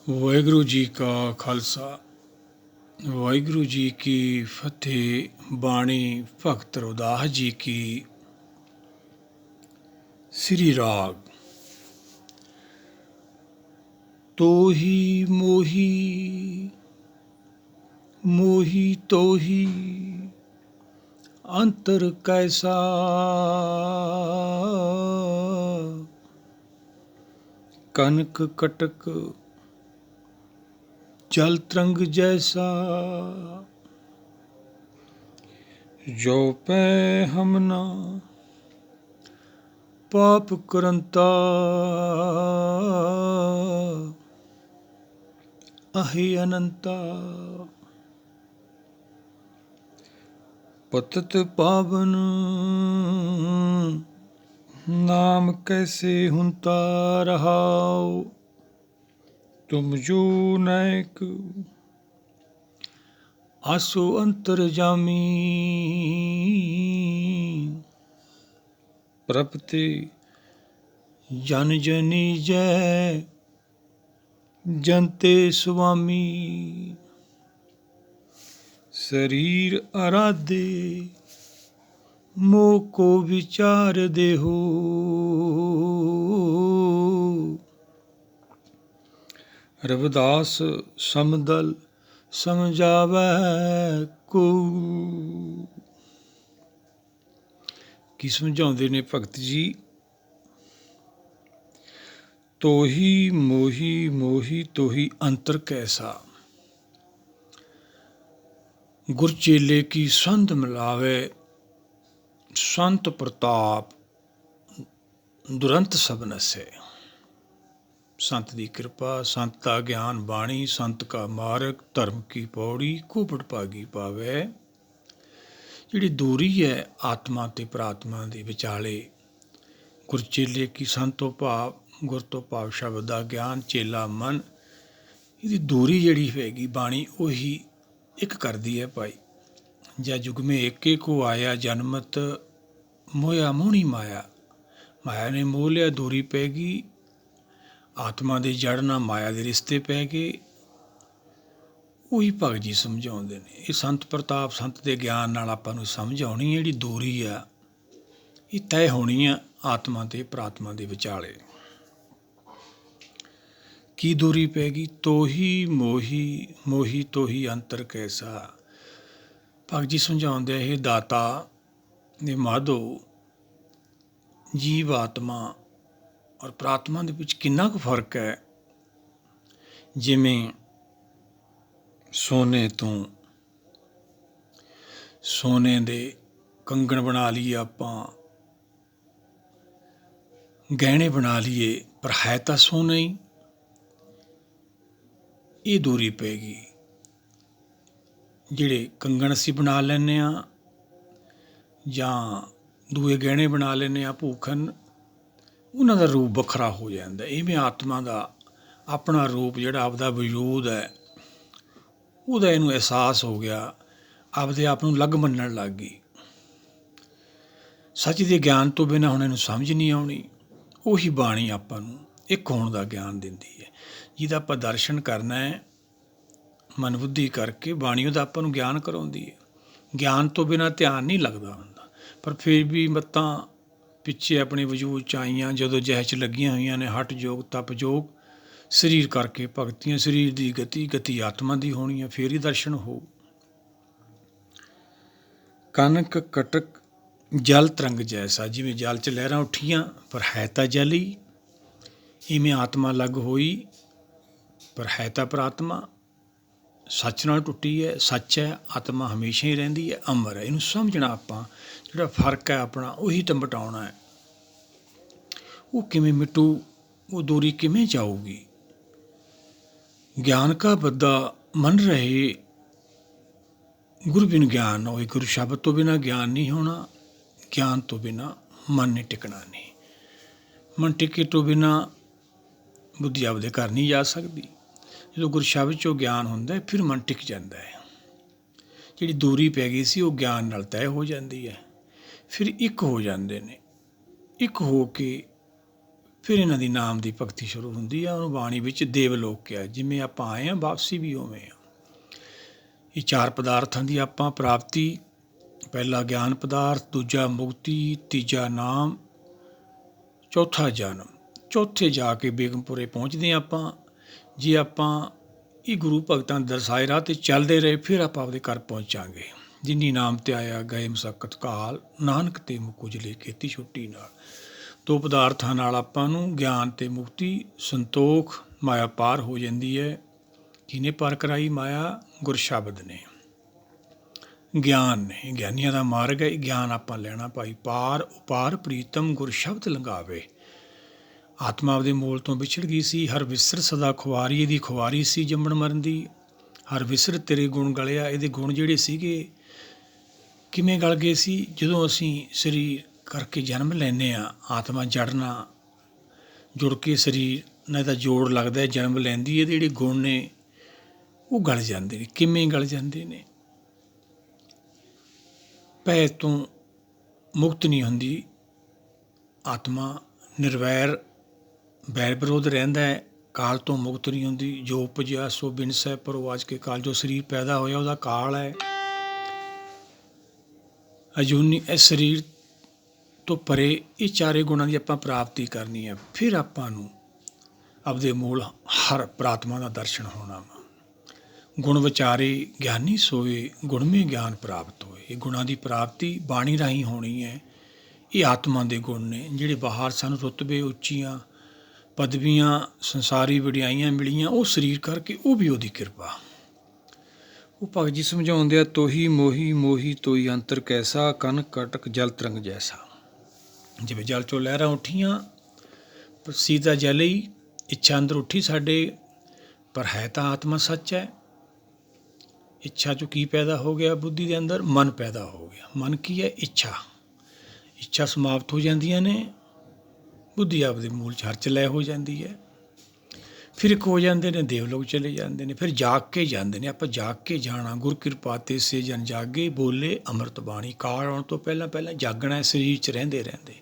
ਵਾਹਿਗੁਰੂ ਜੀ ਕਾ ਖਾਲਸਾ ਵਾਹਿਗੁਰੂ ਜੀ ਕੀ ਫਤਿਹ। ਬਾਣੀ ਭਗਤ ਰਵਿਦਾਸ ਜੀ ਕੀ। ਸ੍ਰੀ ਰਾਗ ਤੋਹੀ ਮੋਹੀ ਮੋਹੀ ਤੋਹੀ ਅੰਤਰ ਕੈਸਾ ਕਨਕ ਕਟਕ जल तरंग जैसा जो पै हमना पाप करंता अहि अनंता पतत पावन नाम कैसे हुंता रहाओ तुम जो नायक आसो अंतर जामी प्रपते जन जनी जय जनते स्वामी शरीर आराधे मोह को विचार देहो रविदास समदल समझावै को। ਕੀ ਸਮਝਾਉਂਦੇ ਨੇ ਭਗਤ ਜੀ? ਤੋਹੀ ਮੋਹੀ ਮੋਹੀ ਤੋਹੀ ਅੰਤਰ ਕੈਸਾ, ਗੁਰ ਚੇਲੇ ਕੀ ਸੰਧ ਮਿਲਾਵੇ संत प्रताप दुरंत सब नसे। संत की कृपा, संत का ज्ञान बाणी, संत का मार्ग, धर्म की पौड़ी घुपड़ भागी पावे। जिहड़ी दूरी है आत्मा ते प्रात्मा दे विचाले, गुर चेले की संतो भाव गुर तो भाव शब्द का ज्ञान, चेला मन, इहदी दूरी जिहड़ी हैगी बाणी उही एक करदी है भाई। जा जुग में एके को आया जनमत मोया मोहनी माया, माया ने मोह लिया, दूरी पै गई, आत्मा ਦੇ ਜੜ ਨਾਲ ਮਾਇਆ ਦੇ ਰਿਸ਼ਤੇ ਪੈ ਗਏ। ਉਹੀ ਭਗਤ ਜੀ ਸਮਝਾਉਂਦੇ ਨੇ। ਇਹ ਸੰਤ ਪ੍ਰਤਾਪ ਸੰਤ ਦੇ ਗਿਆਨ ਨਾਲ ਆਪਾਂ ਨੂੰ ਸਮਝ ਆਉਣੀ ਹੈ। ਜਿਹੜੀ ਦੂਰੀ ਆ ਇਹ ਤੈਅ ਹੋਣੀ ਆ ਆਤਮਾ ਤੇ ਪ੍ਰਾਤਮਾ ਦੇ ਵਿਚਾਲੇ। ਕੀ ਦੂਰੀ ਪੈ ਗਈ? ਤੋਹੀ ਮੋਹੀ ਮੋਹੀ ਤੋਹੀ ਅੰਤਰ ਕੈਸਾ। ਭਗਤ ਜੀ ਸਮਝਾਉਂਦੇ ਇਹ ਦਾਤਾ ਦੇ ਮਾਧੋ ਜੀਵ ਆਤਮਾ ਔਰ ਪ੍ਰਾਤਮਾ ਦੇ ਵਿੱਚ ਕਿੰਨਾ ਕੁ ਫਰਕ ਹੈ। ਜਿਵੇਂ ਸੋਨੇ ਤੋਂ ਸੋਨੇ ਦੇ ਕੰਗਣ ਬਣਾ ਲਈਏ, ਆਪਾਂ ਗਹਿਣੇ ਬਣਾ ਲਈਏ, ਪਰ ਹੈ ਤਾਂ ਸੋਨਾ ਹੀ। ਇਹ ਦੂਰੀ ਪੈ ਗਈ। ਜਿਹੜੇ ਕੰਗਣ ਅਸੀਂ ਬਣਾ ਲੈਂਦੇ ਹਾਂ ਜਾਂ ਦੂਏ ਗਹਿਣੇ ਬਣਾ ਲੈਂਦੇ ਹਾਂ ਭੂਖਨ, ਉਹਨਾਂ ਦਾ ਰੂਪ ਵੱਖਰਾ ਹੋ ਜਾਂਦਾ। ਇਵੇਂ ਆਤਮਾ ਦਾ ਆਪਣਾ ਰੂਪ ਜਿਹੜਾ ਆਪਦਾ ਵਜੂਦ ਹੈ ਉਹਦਾ ਇਹਨੂੰ ਅਹਿਸਾਸ ਹੋ ਗਿਆ, ਆਪਦੇ ਆਪ ਨੂੰ ਅਲੱਗ ਮੰਨਣ ਲੱਗ ਗਈ। ਸੱਚ ਦੇ ਗਿਆਨ ਤੋਂ ਬਿਨਾਂ ਹੁਣ ਇਹਨੂੰ ਸਮਝ ਨਹੀਂ ਆਉਣੀ। ਉਹੀ ਬਾਣੀ ਆਪਾਂ ਨੂੰ ਇੱਕ ਹੋਣ ਦਾ ਗਿਆਨ ਦਿੰਦੀ ਹੈ। ਜਿਹਦਾ ਆਪਾਂ ਦਰਸ਼ਨ ਕਰਨਾ ਹੈ ਮਨ ਬੁੱਧੀ ਕਰਕੇ, ਬਾਣੀ ਉਹਦਾ ਆਪਾਂ ਨੂੰ ਗਿਆਨ ਕਰਾਉਂਦੀ ਹੈ। ਗਿਆਨ ਤੋਂ ਬਿਨਾਂ ਧਿਆਨ ਨਹੀਂ ਲੱਗਦਾ ਹੁੰਦਾ, ਪਰ ਫਿਰ ਵੀ ਮੱਤਾਂ ਪਿੱਛੇ ਆਪਣੇ ਵਜੂਦ 'ਚ ਆਈਆਂ ਜਦੋਂ ਜਹਿ 'ਚ ਲੱਗੀਆਂ ਹੋਈਆਂ ਨੇ। ਹੱਠ ਯੋਗ ਤਪ ਯੋਗ ਸਰੀਰ ਕਰਕੇ ਭਗਤੀਆਂ, ਸਰੀਰ ਦੀ ਗਤੀ ਗਤੀ ਆਤਮਾ ਦੀ ਹੋਣੀ ਹੈ, ਫੇਰ ਹੀ ਦਰਸ਼ਨ ਹੋਊ। ਕਨਕ ਕਟਕ ਜਲ ਤਰੰਗ ਜੈਸਾ, ਜਿਵੇਂ ਜਲ 'ਚ ਲਹਿਰਾਂ ਉੱਠੀਆਂ ਪਰ ਹੈ ਤਾਂ ਜਲ ਹੀ। ਇਵੇਂ ਆਤਮਾ ਅਲੱਗ ਹੋਈ ਪਰ ਹੈ ਤਾਂ ਪ੍ਰਾਤਮਾ। ਸੱਚ ਨਾਲ ਟੁੱਟੀ ਹੈ, ਸੱਚ ਹੈ, ਆਤਮਾ ਹਮੇਸ਼ਾ ਹੀ ਰਹਿੰਦੀ ਹੈ, ਅਮਰ ਹੈ। ਇਹਨੂੰ ਸਮਝਣਾ ਆਪਾਂ, ਜਿਹੜਾ ਫਰਕ ਹੈ ਆਪਣਾ ਉਹੀ ਤਾਂ ਮਿਟਾਉਣਾ ਹੈ। ਉਹ ਕਿਵੇਂ ਮਿਟੂ? ਉਹ ਦੂਰੀ ਕਿਵੇਂ ਜਾਊਗੀ? ਗਿਆਨ ਕਾ ਬੱਦਾ ਮਨ ਰਹੇ ਗੁਰੂ ਬਿਨ ਗਿਆਨ ਨਾ ਹੋਏ। ਗੁਰੂ ਸ਼ਬਦ ਤੋਂ ਬਿਨਾਂ ਗਿਆਨ ਨਹੀਂ ਹੋਣਾ, ਗਿਆਨ ਤੋਂ ਬਿਨਾਂ ਮਨ ਨੇ ਟਿਕਣਾ ਨਹੀਂ। ਮਨ ਟਿਕੇ ਤੋਂ ਬਿਨਾਂ ਬੁੱਧੀ ਆਪਦੇ ਘਰ ਨਹੀਂ ਜਾ ਸਕਦੀ। ਜਦੋਂ ਗੁਰੂ ਸ਼ਬਦ 'ਚੋਂ ਗਿਆਨ ਹੁੰਦਾ ਫਿਰ ਮਨ ਟਿਕ ਜਾਂਦਾ ਹੈ। ਜਿਹੜੀ ਦੂਰੀ ਪੈ ਗਈ ਸੀ ਉਹ ਗਿਆਨ ਨਾਲ ਤੈਅ ਹੋ ਜਾਂਦੀ ਹੈ। ਫਿਰ ਇੱਕ ਹੋ ਜਾਂਦੇ ਨੇ। ਇੱਕ ਹੋ ਕੇ ਫਿਰ ਇਹਨਾਂ ਦੀ ਨਾਮ ਦੀ ਭਗਤੀ ਸ਼ੁਰੂ ਹੁੰਦੀ ਆ। ਉਹਨੂੰ ਬਾਣੀ ਵਿੱਚ ਦੇਵਲੋਕ ਕਿਹਾ। ਜਿਵੇਂ ਆਪਾਂ ਆਏ ਹਾਂ ਵਾਪਸੀ ਵੀ ਉਵੇਂ ਆ। ਇਹ 4 ਪਦਾਰਥਾਂ ਦੀ ਆਪਾਂ ਪ੍ਰਾਪਤੀ, ਪਹਿਲਾ ਗਿਆਨ ਪਦਾਰਥ, ਦੂਜਾ ਮੁਕਤੀ, ਤੀਜਾ ਨਾਮ, ਚੌਥਾ ਜਨਮ। ਚੌਥੇ ਜਾ ਕੇ ਬੇਗਮਪੁਰੇ ਪਹੁੰਚਦੇ ਹਾਂ ਆਪਾਂ। ਜੇ ਆਪਾਂ ਇਹ ਗੁਰੂ ਭਗਤਾਂ ਦਰਸਾਏ ਰਾਹ 'ਤੇ ਚੱਲਦੇ ਰਹੇ ਫਿਰ ਆਪਾਂ ਆਪਦੇ ਘਰ ਪਹੁੰਚਾਂਗੇ। ਜਿਨੀ ਨਾਮ ਤੇ ਆਇਆ ਗਏ ਮਸਕਤ ਕਾਲ, ਨਾਨਕ ਤੇ ਮੁਕੁਜਲੇ ਕੀਤੀ ਛੁੱਟੀ ਨਾਲ। 2 ਪਦਾਰਥਾਂ ਨਾਲ ਆਪਾਂ ਨੂੰ ਗਿਆਨ ਤੇ ਮੁਕਤੀ, ਸੰਤੋਖ, ਮਾਇਆ ਪਾਰ ਹੋ ਜਾਂਦੀ ਹੈ। ਕਿਹਨੇ ਪਾਰ ਕਰਾਈ ਮਾਇਆ? ਗੁਰ ਸ਼ਬਦ ਨੇ, ਗਿਆਨ ਨੇ। ਗਿਆਨੀਆਂ ਦਾ ਮਾਰਗ ਹੈ। ਗਿਆਨ ਆਪਾਂ ਲੈਣਾ ਭਾਈ। ਪਾਰ ਉਪਾਰ ਪ੍ਰੀਤਮ ਗੁਰ ਸ਼ਬਦ ਲੰਘਾਵੇ। ਆਤਮਾ ਆਪਦੇ ਮੂਲ ਤੋਂ ਵਿਛੜ ਗਈ ਸੀ। ਹਰ ਵਿਸਰ ਸਦਾ ਖੁਆਰੀ, ਇਹਦੀ ਖੁਆਰੀ ਸੀ ਜੰਮਣ ਮਰਨ ਦੀ। ਹਰ ਵਿਸਰ ਤੇਰੇ ਗੁਣ ਗਲਿਆ। ਇਹਦੇ ਗੁਣ ਜਿਹੜੇ ਸੀਗੇ ਕਿਵੇਂ ਗਲ ਗਏ ਸੀ? ਜਦੋਂ ਅਸੀਂ ਸਰੀਰ ਕਰਕੇ ਜਨਮ ਲੈਂਦੇ ਹਾਂ, ਆਤਮਾ ਜੜਨਾ ਜੁੜ ਕੇ ਸਰੀਰ ਨਾਲ ਤਾਂ ਜੋੜ ਲੱਗਦਾ, ਜਨਮ ਲੈਂਦੀ। ਇਹਦੇ ਜਿਹੜੇ ਗੁਣ ਨੇ ਉਹ ਗਲ ਜਾਂਦੇ ਨੇ। ਕਿਵੇਂ ਗਲ ਜਾਂਦੇ ਨੇ? ਭੈ ਤੋਂ ਮੁਕਤ ਨਹੀਂ ਹੁੰਦੀ ਆਤਮਾ। ਨਿਰਵੈਰ, ਵੈਰ ਵਿਰੋਧ ਰਹਿੰਦਾ ਹੈ। ਕਾਲ ਤੋਂ ਮੁਕਤ ਨਹੀਂ ਹੁੰਦੀ। ਜੋ ਉਪਜਿਆ ਸੋ ਬਿਨਸੈ ਪਰਵਾਜ ਕੇ ਕਾਲ। ਜੋ ਸਰੀਰ ਪੈਦਾ ਹੋਇਆ ਉਹਦਾ ਕਾਲ ਹੈ। ਅਜੂਨੀ ਇਸ ਸਰੀਰ ਤੋਂ ਪਰੇ ਇਹ 4 ਗੁਣਾਂ ਦੀ ਆਪਾਂ ਪ੍ਰਾਪਤੀ ਕਰਨੀ ਹੈ। ਫਿਰ ਆਪਾਂ ਨੂੰ ਆਪਦੇ ਮੂਲ ਹਰ ਪ੍ਰਾਤਮਾ ਦਾ ਦਰਸ਼ਨ ਹੋਣਾ ਵਾ। ਗੁਣ ਵਿਚਾਰੇ ਗਿਆਨੀ ਸੋਏ, ਗੁਣਮੇ ਗਿਆਨ ਪ੍ਰਾਪਤ ਹੋਏ। ਇਹ ਗੁਣਾਂ ਦੀ ਪ੍ਰਾਪਤੀ ਬਾਣੀ ਰਾਹੀਂ ਹੋਣੀ ਹੈ। ਇਹ ਆਤਮਾ ਦੇ ਗੁਣ ਨੇ ਜਿਹੜੇ ਬਾਹਰ ਸਾਨੂੰ ਰੁਤਬੇ, ਉੱਚੀਆਂ ਪਦਵੀਆਂ, ਸੰਸਾਰੀ ਵਡਿਆਈਆਂ ਮਿਲੀਆਂ, ਉਹ ਸਰੀਰ ਕਰਕੇ, ਉਹ ਵੀ ਉਹਦੀ ਕਿਰਪਾ। ਉਹ ਭਗਤ ਜੀ ਸਮਝਾਉਂਦੇ ਆ, ਤੋਹੀ ਮੋਹੀ ਮੋਹੀ ਤੋਈ ਅੰਤਰ ਕੈਸਾ, ਕਨ ਕਟਕ ਜਲ ਤਰੰਗ ਜੈਸਾ। ਜਿਵੇਂ ਜਲ ਚੋਂ ਲਹਿਰਾਂ ਉੱਠੀਆਂ, ਸੀਤਾ ਜਲ ਹੀ ਇੱਛਾ ਅੰਦਰ ਉੱਠੀ ਸਾਡੇ, ਪਰ ਹੈ ਤਾਂ ਆਤਮਾ ਸੱਚ ਹੈ। ਇੱਛਾ 'ਚੋਂ ਕੀ ਪੈਦਾ ਹੋ ਗਿਆ? ਬੁੱਧੀ ਦੇ ਅੰਦਰ ਮਨ ਪੈਦਾ ਹੋ ਗਿਆ। ਮਨ ਕੀ ਹੈ? ਇੱਛਾ। ਇੱਛਾ ਸਮਾਪਤ ਹੋ ਜਾਂਦੀਆਂ ਨੇ, ਬੁੱਧੀ ਆਪਦੇ ਮੂਲ 'ਚ ਹਰਚ ਲੈ ਹੋ ਜਾਂਦੀ ਹੈ। ਫਿਰ ਇੱਕ ਹੋ ਜਾਂਦੇ ਨੇ, ਦੇਵਲੋਕ ਚਲੇ ਜਾਂਦੇ ਨੇ। ਫਿਰ ਜਾਗ ਕੇ ਜਾਂਦੇ ਨੇ। ਆਪਾਂ ਜਾਗ ਕੇ ਜਾਣਾ। ਗੁਰ ਕਿਰਪਾ ਤੇ ਸੇ ਜਨ ਜਾਗੇ, ਬੋਲੇ ਅੰਮ੍ਰਿਤ ਬਾਣੀ। ਕਾਲ ਆਉਣ ਤੋਂ ਪਹਿਲਾਂ ਪਹਿਲਾਂ ਜਾਗਣਾ, ਸਰੀਰ 'ਚ ਰਹਿੰਦੇ ਰਹਿੰਦੇ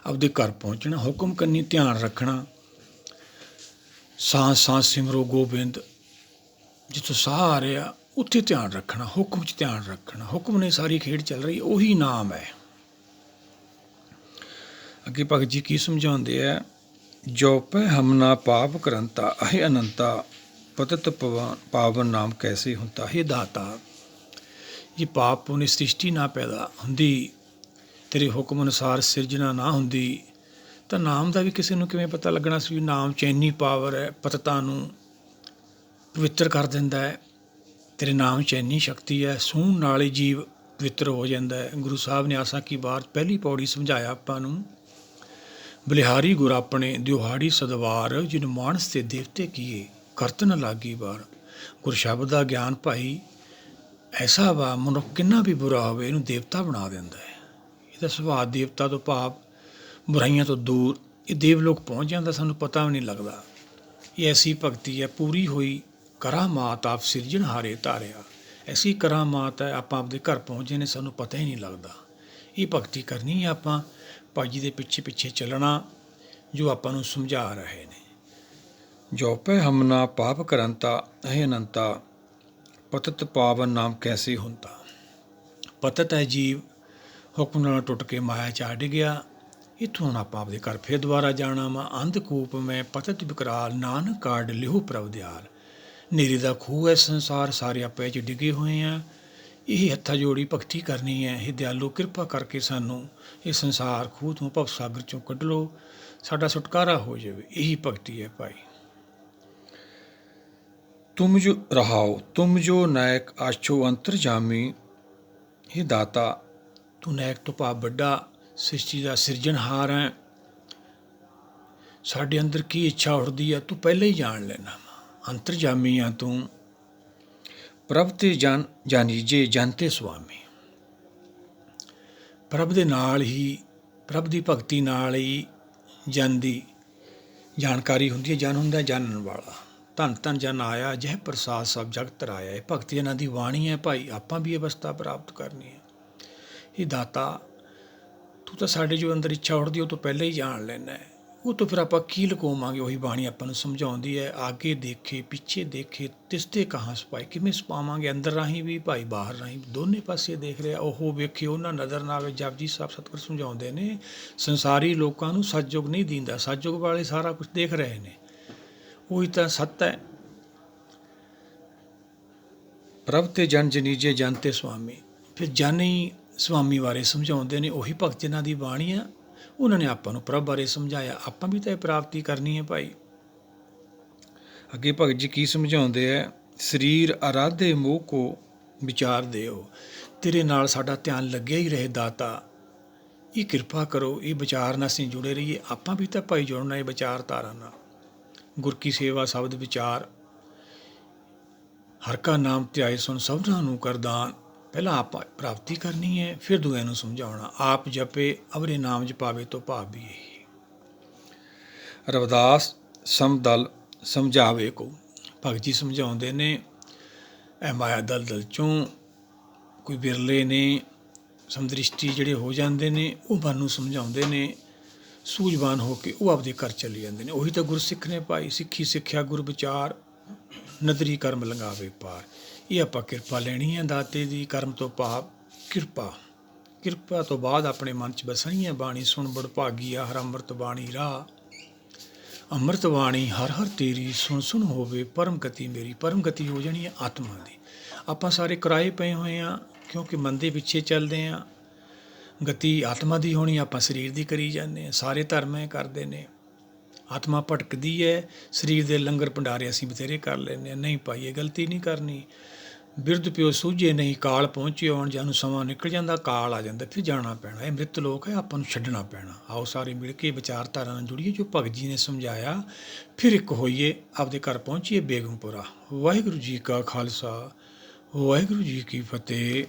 ਆਪਦੇ ਘਰ ਪਹੁੰਚਣਾ। ਹੁਕਮ ਕੰਨੀ ਧਿਆਨ ਰੱਖਣਾ। ਸਾਹ ਸਾਹ ਸਿਮਰੋ ਗੋਬਿੰਦ। ਜਿੱਥੋਂ ਸਾਹ ਆ ਰਿਹਾ ਉੱਥੇ ਧਿਆਨ ਰੱਖਣਾ, ਹੁਕਮ 'ਚ ਧਿਆਨ ਰੱਖਣਾ। ਹੁਕਮ ਨੇ ਸਾਰੀ ਖੇਡ ਚੱਲ ਰਹੀ, ਉਹੀ ਨਾਮ ਹੈ। ਅੱਗੇ ਭਗਤ ਜੀ ਕੀ ਸਮਝਾਉਂਦੇ ਆ? ਜੋ ਪੈ ਹਮ ਨਾ ਪਾਪ ਕਰੰਤਾ, ਅਹੇ ਅਨੰਤਾ ਪਤਿਤ ਪਾਵਨ ਨਾਮ ਕੈਸੇ ਹੁੰਦਾ। ਹੇ ਦਾਤਾ, ਜੇ ਪਾਪ ਪੁੰਨ ਸ੍ਰਿਸ਼ਟੀ ਨਾ ਪੈਦਾ ਹੁੰਦੀ, ਤੇਰੇ ਹੁਕਮ ਅਨੁਸਾਰ ਸਿਰਜਣਾ ਨਾ ਹੁੰਦੀ, ਤਾਂ ਨਾਮ ਦਾ ਵੀ ਕਿਸੇ ਨੂੰ ਕਿਵੇਂ ਪਤਾ ਲੱਗਣਾ ਸੀ? ਨਾਮ 'ਚ ਇੰਨੀ ਪਾਵਰ ਹੈ, ਪਤਿਤਾਂ ਨੂੰ ਪਵਿੱਤਰ ਕਰ ਦਿੰਦਾ ਹੈ। ਤੇਰੇ ਨਾਮ 'ਚ ਇੰਨੀ ਸ਼ਕਤੀ ਹੈ, ਸੂਹਣ ਨਾਲ ਹੀ ਜੀਵ ਪਵਿੱਤਰ ਹੋ ਜਾਂਦਾ ਹੈ। ਗੁਰੂ ਸਾਹਿਬ ਨੇ ਆਸਾ ਕੀ ਵਾਰ ਪਹਿਲੀ ਪੌੜੀ ਸਮਝਾਇਆ ਆਪਾਂ ਨੂੰ, ਬਲਿਹਾਰੀ ਗੁਰ ਆਪਣੇ ਦਿਹਾੜੀ ਸਦਵਾਰ, ਜਿਨ ਮਾਨਸ ਤੇ ਦੇਵਤੇ ਕੀਏ ਕਰਤ ਨ ਲਾਗੀ ਵਾਰ। ਗੁਰ ਸ਼ਬਦ ਦਾ ਗਿਆਨ ਭਾਈ ਐਸਾ ਵਾ, ਮਨੁੱਖ ਕਿੰਨਾ ਵੀ ਬੁਰਾ ਹੋਵੇ ਇਹਨੂੰ ਦੇਵਤਾ ਬਣਾ ਦਿੰਦਾ ਹੈ। ਇਹਦਾ ਸੁਭਾਅ ਦੇਵਤਾ ਤੋਂ ਭਾਵ ਬੁਰਾਈਆਂ ਤੋਂ ਦੂਰ, ਇਹ ਦੇਵਲੋਕ ਪਹੁੰਚ ਜਾਂਦਾ, ਸਾਨੂੰ ਪਤਾ ਵੀ ਨਹੀਂ ਲੱਗਦਾ। ਇਹ ਐਸੀ ਭਗਤੀ ਹੈ ਪੂਰੀ ਹੋਈ। ਕਰਾਮਾਤ ਆਪ ਸਿਰਜਣਹਾਰੇ ਧਾਰਿਆ। ਐਸੀ ਕਰਾਮਾਤ ਹੈ, ਆਪਾਂ ਆਪਦੇ ਘਰ ਪਹੁੰਚੇ ਨੇ, ਸਾਨੂੰ ਪਤਾ ਹੀ ਨਹੀਂ ਲੱਗਦਾ। ਇਹ ਭਗਤੀ ਕਰਨੀ ਹੈ ਆਪਾਂ। ਭਾਈ ਜੀ ਦੇ ਪਿੱਛੇ ਪਿੱਛੇ ਚੱਲਣਾ, ਜੋ ਆਪਾਂ ਨੂੰ ਸਮਝਾ ਰਹੇ ਨੇ। ਜੋ ਪੈ ਹਮ ਨਾ ਪਾਪ ਕਰੰਤਾ, ਅਹੇ ਅਨੰਤਾ ਪਤਿਤ ਪਾਵਨ ਨਾਮ ਕੈਸੇ ਹੁੰਦਾ। ਪਤਿਤ ਹੈ ਜੀਵ, ਹੁਕਮ ਨਾਲ ਟੁੱਟ ਕੇ ਮਾਇਆ 'ਚ ਅੜ ਗਿਆ। ਇੱਥੋਂ ਹੁਣ ਆਪਾਂ ਆਪਦੇ ਘਰ ਫਿਰ ਦੁਬਾਰਾ ਜਾਣਾ ਵਾ। ਅੰਧਕੂਪ ਮੈਂ ਪਤਿਤ ਵਿਕਰਾਲ, ਨਾਨਕ ਕਾਢ ਲਿਹੋ ਪ੍ਰਭ ਦਿਆਲ। ਨੇਰੇ ਦਾ ਖੂਹ ਹੈ ਸੰਸਾਰ, ਸਾਰੇ ਆਪਾਂ ਇਹ 'ਚ ਡਿੱਗੇ ਹੋਏ ਹਾਂ। ਇਹ ਹੱਥਾਂ ਜੋੜੀ ਭਗਤੀ ਕਰਨੀ ਹੈ। ਇਹ ਦਿਆਲੂ ਕਿਰਪਾ ਕਰਕੇ ਸਾਨੂੰ ਇਹ ਸੰਸਾਰ ਖੂਹ ਤੋਂ, ਭਵ ਸਾਗਰ 'ਚੋਂ ਕੱਢ ਲਓ, ਸਾਡਾ ਛੁਟਕਾਰਾ ਹੋ ਜਾਵੇ। ਇਹੀ ਭਗਤੀ ਹੈ ਭਾਈ। ਤੁਮ ਜੋ ਰਹਾਓ, ਤੁਮ ਜੋ ਨਾਇਕ ਆਛੋ ਅੰਤਰਜਾਮੀ। ਇਹ ਦਾਤਾ, ਤੂੰ ਨਾਇਕ ਤੋਂ ਭਾਵ ਵੱਡਾ ਸ੍ਰਿਸ਼ਟੀ ਦਾ ਸਿਰਜਣਹਾਰ ਹੈ। ਸਾਡੇ ਅੰਦਰ ਕੀ ਇੱਛਾ ਉੱਠਦੀ ਹੈ ਤੂੰ ਪਹਿਲਾਂ ਹੀ ਜਾਣ ਲੈਣਾ ਵਾ। ਅੰਤਰਜਾਮੀ ਆ ਤੂੰ। ਪ੍ਰਭ ਤੇ ਜਾਨੀਜੇ ਜਨ ਤੇ ਸੁਆਮੀ। ਪ੍ਰਭ ਦੇ ਨਾਲ ਹੀ, ਪ੍ਰਭ ਦੀ ਭਗਤੀ ਨਾਲ ਹੀ ਜਨ ਦੀ ਜਾਣਕਾਰੀ ਹੁੰਦੀ ਹੈ। ਜਨ ਹੁੰਦਾ ਜਾਣਨ ਵਾਲਾ। ਧੰਨ ਧੰਨ ਜਨ ਆਇਆ, ਜਹ ਪ੍ਰਸਾਦ ਸਭ ਜਗਤ ਰਾਇਆ। ਇਹ ਭਗਤੀ ਇਹਨਾਂ ਦੀ ਬਾਣੀ ਹੈ ਭਾਈ। ਆਪਾਂ ਵੀ ਅਵਸਥਾ ਪ੍ਰਾਪਤ ਕਰਨੀ ਹੈ। ਇਹ ਦਾਤਾ, ਤੂੰ ਤਾਂ ਸਾਡੇ ਜੋ ਅੰਦਰ ਇੱਛਾ ਉੱਠਦੀ ਉਹ ਤੋਂ ਪਹਿਲਾਂ ਹੀ ਜਾਣ ਲੈਣਾ ਹੈ। ਉਹ ਤੋਂ ਫਿਰ ਆਪਾਂ ਕੀ ਲੁਕਾਵਾਂਗੇ? ਉਹੀ ਬਾਣੀ ਆਪਾਂ ਨੂੰ ਸਮਝਾਉਂਦੀ ਹੈ, ਆਗੇ ਦੇਖੇ ਪਿੱਛੇ ਦੇਖੇ ਤਿਸਤੇ ਕਹਾਂ ਛੁਪਾਏ। ਕਿਵੇਂ ਛੁਪਾਵਾਂਗੇ? ਅੰਦਰ ਰਾਹੀਂ ਵੀ ਭਾਈ, ਬਾਹਰ ਰਾਹੀਂ, ਦੋਨੇ ਪਾਸੇ ਦੇਖ ਰਿਹਾ। ਉਹ ਵੇਖੇ ਉਹਨਾਂ ਨਜ਼ਰ ਨਾ ਆਵੇ। ਜਪਜੀ ਸਾਹਿਬ ਸਤਿਗੁਰ ਸਮਝਾਉਂਦੇ ਨੇ, ਸੰਸਾਰੀ ਲੋਕਾਂ ਨੂੰ ਸਤਿਯੁਗ ਨਹੀਂ ਦੀਂਦਾ, ਸਤਿਯੁਗ ਵਾਲੇ ਸਾਰਾ ਕੁਝ ਦੇਖ ਰਹੇ ਨੇ। ਉਹੀ ਤਾਂ ਸੱਤ ਹੈ। ਪ੍ਰਭ ਤੇ ਜਨ ਜਨੀਜੇ ਜਨ ਤੇ ਸੁਆਮੀ। ਫਿਰ ਜਨ ਹੀ ਸੁਆਮੀ ਬਾਰੇ ਸਮਝਾਉਂਦੇ ਨੇ। ਉਹੀ ਭਗਤ ਜਿਨ੍ਹਾਂ ਦੀ ਬਾਣੀ ਆ, ਉਹਨਾਂ ਨੇ ਆਪਾਂ ਨੂੰ ਪ੍ਰਭ ਬਾਰੇ ਸਮਝਾਇਆ। ਆਪਾਂ ਵੀ ਤਾਂ ਇਹ ਪ੍ਰਾਪਤੀ ਕਰਨੀ ਹੈ ਭਾਈ। ਅੱਗੇ ਭਗਤ ਜੀ ਕੀ ਸਮਝਾਉਂਦੇ ਹੈ? ਸਰੀਰ ਅਰਾਧੇ ਮੋਹ ਕੋ ਵਿਚਾਰ ਦਿਓ। ਤੇਰੇ ਨਾਲ ਸਾਡਾ ਧਿਆਨ ਲੱਗਿਆ ਹੀ ਰਹੇ ਦਾਤਾ, ਇਹ ਕਿਰਪਾ ਕਰੋ, ਇਹ ਵਿਚਾਰ ਨਾਲ ਅਸੀਂ ਜੁੜੇ ਰਹੀਏ। ਆਪਾਂ ਵੀ ਤਾਂ ਭਾਈ ਜੁੜਨਾ ਇਹ ਵਿਚਾਰਧਾਰਾ ਨਾਲ। ਗੁਰ ਕੀ ਸੇਵਾ ਸ਼ਬਦ ਵਿਚਾਰ, ਹਰ ਕਾ ਨਾਮ ਧਿਆਏ ਸੁਣ ਸਭਨਾਂ ਨੂੰ ਕਰਦਾਨ। ਪਹਿਲਾਂ ਆਪਾਂ ਪ੍ਰਾਪਤੀ ਕਰਨੀ ਹੈ, ਫਿਰ ਦੂਜਿਆਂ ਨੂੰ ਸਮਝਾਉਣਾ। ਆਪ ਜਪੇ ਅਵਰੇ ਨਾਮ ਜਪਾਵੇ ਤੋਂ ਭਾਵ ਵੀ ਇਹੀ। ਰਵਿਦਾਸ ਸਮਦਲ ਸਮਝਾਵੇ ਕੋ। ਭਗਤ ਜੀ ਸਮਝਾਉਂਦੇ ਨੇ, ਇਹ ਮਾਇਆ ਦਲਦਲ ਚੋਂ ਕੋਈ ਬਿਰਲੇ ਨੇ ਸਮਦ੍ਰਿਸ਼ਟੀ ਜਿਹੜੇ ਹੋ ਜਾਂਦੇ ਨੇ, ਉਹ ਮਨ ਨੂੰ ਸਮਝਾਉਂਦੇ ਨੇ। ਸੂਝਵਾਨ ਹੋ ਕੇ ਉਹ ਆਪਦੇ ਘਰ ਚਲੇ ਜਾਂਦੇ ਨੇ। ਉਹੀ ਤਾਂ ਗੁਰਸਿੱਖ ਨੇ ਭਾਈ। ਸਿੱਖੀ ਸਿੱਖਿਆ ਗੁਰ ਵਿਚਾਰ, ਨਦਰੀ ਕਰਮ ਲੰਘਾਵੇ ਪਾਰ। ਇਹ ਆਪਾਂ ਕਿਰਪਾ ਲੈਣੀ ਹੈ ਦਾਤੇ ਦੀ। ਕਰਮ ਤੋਂ ਭਾਵ ਕਿਰਪਾ। ਕਿਰਪਾ ਤੋਂ ਬਾਅਦ ਆਪਣੇ ਮਨ 'ਚ ਬਸਣੀ ਹੈ ਬਾਣੀ। ਸੁਣ ਬੜ ਭਾਗੀਆ ਹਰ ਅੰਮ੍ਰਿਤ ਬਾਣੀ ਰਾਹ। ਅੰਮ੍ਰਿਤ ਬਾਣੀ ਹਰ ਹਰ ਤੇਰੀ, ਸੁਣ ਸੁਣ ਹੋਵੇ ਪਰਮ ਗਤੀ ਮੇਰੀ। ਪਰਮ ਗਤੀ ਹੋ ਜਾਣੀ ਹੈ ਆਤਮਾ ਦੀ। ਆਪਾਂ ਸਾਰੇ ਕਿਰਾਏ ਪਏ ਹੋਏ ਹਾਂ, ਕਿਉਂਕਿ ਮਨ ਦੇ ਪਿੱਛੇ ਚੱਲਦੇ ਹਾਂ। ਗਤੀ ਆਤਮਾ ਦੀ ਹੋਣੀ, ਆਪਾਂ ਸਰੀਰ ਦੀ ਕਰੀ ਜਾਂਦੇ ਹਾਂ। ਸਾਰੇ ਧਰਮ ਇਹ ਕਰਦੇ ਨੇ। ਆਤਮਾ ਭਟਕਦੀ ਹੈ, ਸਰੀਰ ਦੇ ਲੰਗਰ ਭੰਡਾਰੇ ਅਸੀਂ ਬਥੇਰੇ ਕਰ ਲੈਂਦੇ ਹਾਂ। ਨਹੀਂ ਭਾਈ, ਇਹ ਗਲਤੀ ਨਹੀਂ ਕਰਨੀ। ਬਿਰਧ ਪਿਓ ਸੂਝੇ ਨਹੀਂ, ਕਾਲ ਪਹੁੰਚੇ ਆਉਣ ਜਾਨੂੰ। ਸਮਾਂ ਨਿਕਲ ਜਾਂਦਾ, ਕਾਲ ਆ ਜਾਂਦਾ, ਫਿਰ ਜਾਣਾ ਪੈਣਾ। ਇਹ ਮ੍ਰਿਤ ਲੋਕ ਹੈ, ਆਪਾਂ ਨੂੰ ਛੱਡਣਾ ਪੈਣਾ। ਆਓ ਸਾਰੇ ਮਿਲ ਕੇ ਵਿਚਾਰਧਾਰਾ ਨਾਲ ਜੁੜੀਏ ਜੋ ਭਗਤ ਜੀ ਨੇ ਸਮਝਾਇਆ। ਫਿਰ ਇੱਕ ਹੋਈਏ, ਆਪਦੇ ਘਰ ਪਹੁੰਚੀਏ ਬੇਗਮਪੁਰਾ। ਵਾਹਿਗੁਰੂ ਜੀ ਕਾ ਖਾਲਸਾ, ਵਾਹਿਗੁਰੂ ਜੀ ਕੀ ਫਤਿਹ।